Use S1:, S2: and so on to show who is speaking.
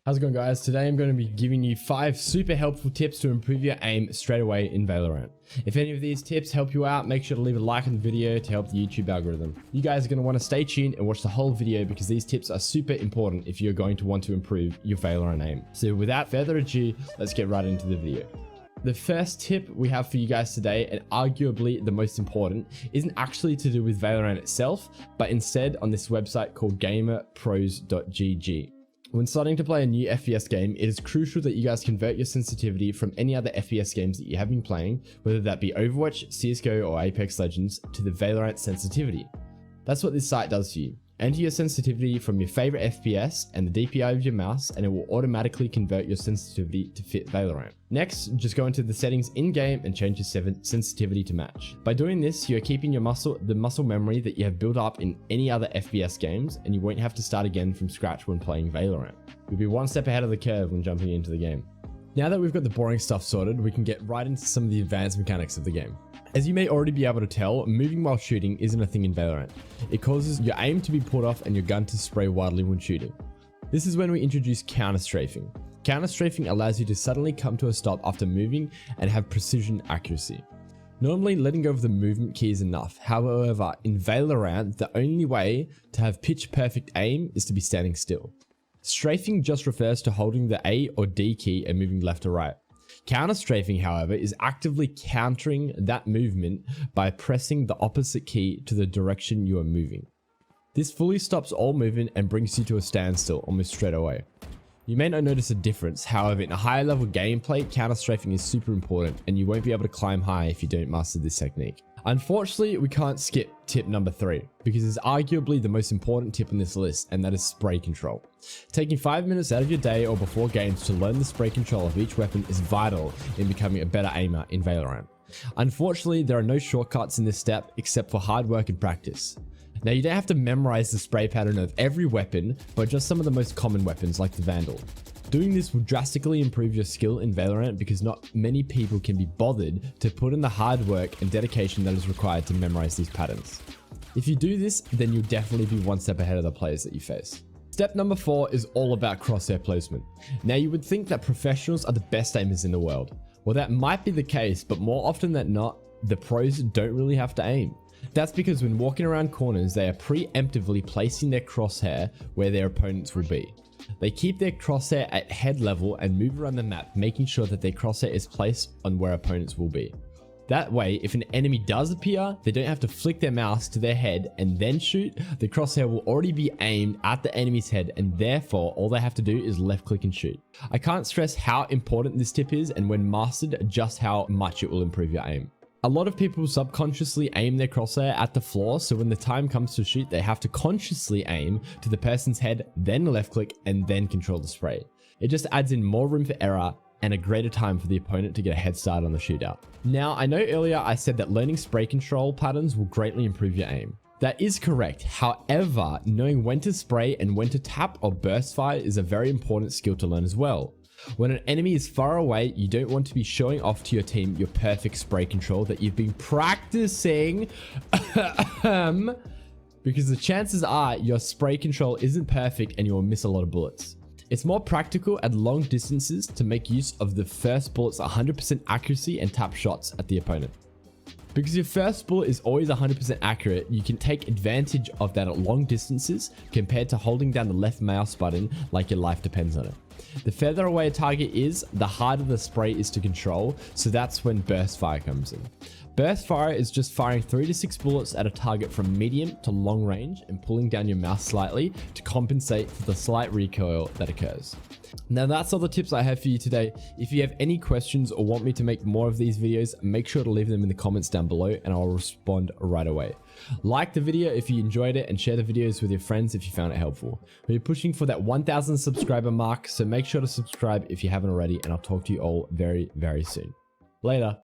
S1: How's it going, guys? Today I'm going to be giving you 5 super helpful tips to improve your aim straight away in Valorant. If any of these tips help you out, make sure to leave a like on the video to help the YouTube algorithm. You guys are going to want to stay tuned and watch the whole video because these tips are super important if you're going to want to improve your Valorant aim. So without further ado, let's get right into the video. The first tip we have for you guys today, and arguably the most important, isn't actually to do with Valorant itself, but instead on this website called gamerpros.gg. When starting to play a new FPS game, it is crucial that you guys convert your sensitivity from any other FPS games that you have been playing, whether that be Overwatch, CSGO, or Apex Legends, to the Valorant sensitivity. That's what this site does for you. Enter your sensitivity from your favorite FPS and the DPI of your mouse, and it will automatically convert your sensitivity to fit Valorant. Next, just go into the settings in-game and change your sensitivity to match. By doing this, you're keeping the muscle memory that you have built up in any other FPS games, and you won't have to start again from scratch when playing Valorant. You'll be one step ahead of the curve when jumping into the game. Now that we've got the boring stuff sorted, we can get right into some of the advanced mechanics of the game. As you may already be able to tell, moving while shooting isn't a thing in Valorant. It causes your aim to be pulled off and your gun to spray wildly when shooting. This is when we introduce counter-strafing. Counter-strafing allows you to suddenly come to a stop after moving and have precision accuracy. Normally, letting go of the movement key is enough. However, in Valorant, the only way to have pitch-perfect aim is to be standing still. Strafing just refers to holding the A or D key and moving left or right. Counter-strafing, however, is actively countering that movement by pressing the opposite key to the direction you are moving. This fully stops all movement and brings you to a standstill almost straight away. You may not notice a difference, however, in a higher level gameplay, counter-strafing is super important and you won't be able to climb high if you don't master this technique. Unfortunately, we can't skip tip number 3 because it's arguably the most important tip on this list, and that is spray control. Taking 5 minutes out of your day or before games to learn the spray control of each weapon is vital in becoming a better aimer in Valorant. Unfortunately, there are no shortcuts in this step except for hard work and practice. Now, you don't have to memorize the spray pattern of every weapon, but just some of the most common weapons like the Vandal. Doing this will drastically improve your skill in Valorant because not many people can be bothered to put in the hard work and dedication that is required to memorize these patterns. If you do this, then you'll definitely be one step ahead of the players that you face. Step number 4 is all about crosshair placement. Now, you would think that professionals are the best aimers in the world. Well, that might be the case, but more often than not, the pros don't really have to aim. That's because when walking around corners, they are preemptively placing their crosshair where their opponents will be. They keep their crosshair at head level and move around the map, making sure that their crosshair is placed on where opponents will be. That way, if an enemy does appear, they don't have to flick their mouse to their head and then shoot. The crosshair will already be aimed at the enemy's head, and therefore all they have to do is left click and shoot. I can't stress how important this tip is, and when mastered, just how much it will improve your aim. A lot of people subconsciously aim their crosshair at the floor, so when the time comes to shoot, they have to consciously aim to the person's head, then left click, and then control the spray. It just adds in more room for error and a greater time for the opponent to get a head start on the shootout. Now, I know earlier I said that learning spray control patterns will greatly improve your aim. That is correct. However, knowing when to spray and when to tap or burst fire is a very important skill to learn as well. When an enemy is far away, you don't want to be showing off to your team your perfect spray control that you've been practicing because the chances are your spray control isn't perfect and you will miss a lot of bullets. It's more practical at long distances to make use of the first bullet's 100% accuracy and tap shots at the opponent. Because your first bullet is always 100% accurate, you can take advantage of that at long distances compared to holding down the left mouse button like your life depends on it. The further away a target is, the harder the spray is to control, so that's when burst fire comes in. Burst fire is just firing 3 to 6 bullets at a target from medium to long range and pulling down your mouse slightly to compensate for the slight recoil that occurs. Now, that's all the tips I have for you today. If you have any questions or want me to make more of these videos, make sure to leave them in the comments down below and I'll respond right away. Like the video if you enjoyed it and share the videos with your friends if you found it helpful. We're pushing for that 1,000 subscriber mark, so make sure to subscribe if you haven't already, and I'll talk to you all very, very soon. Later.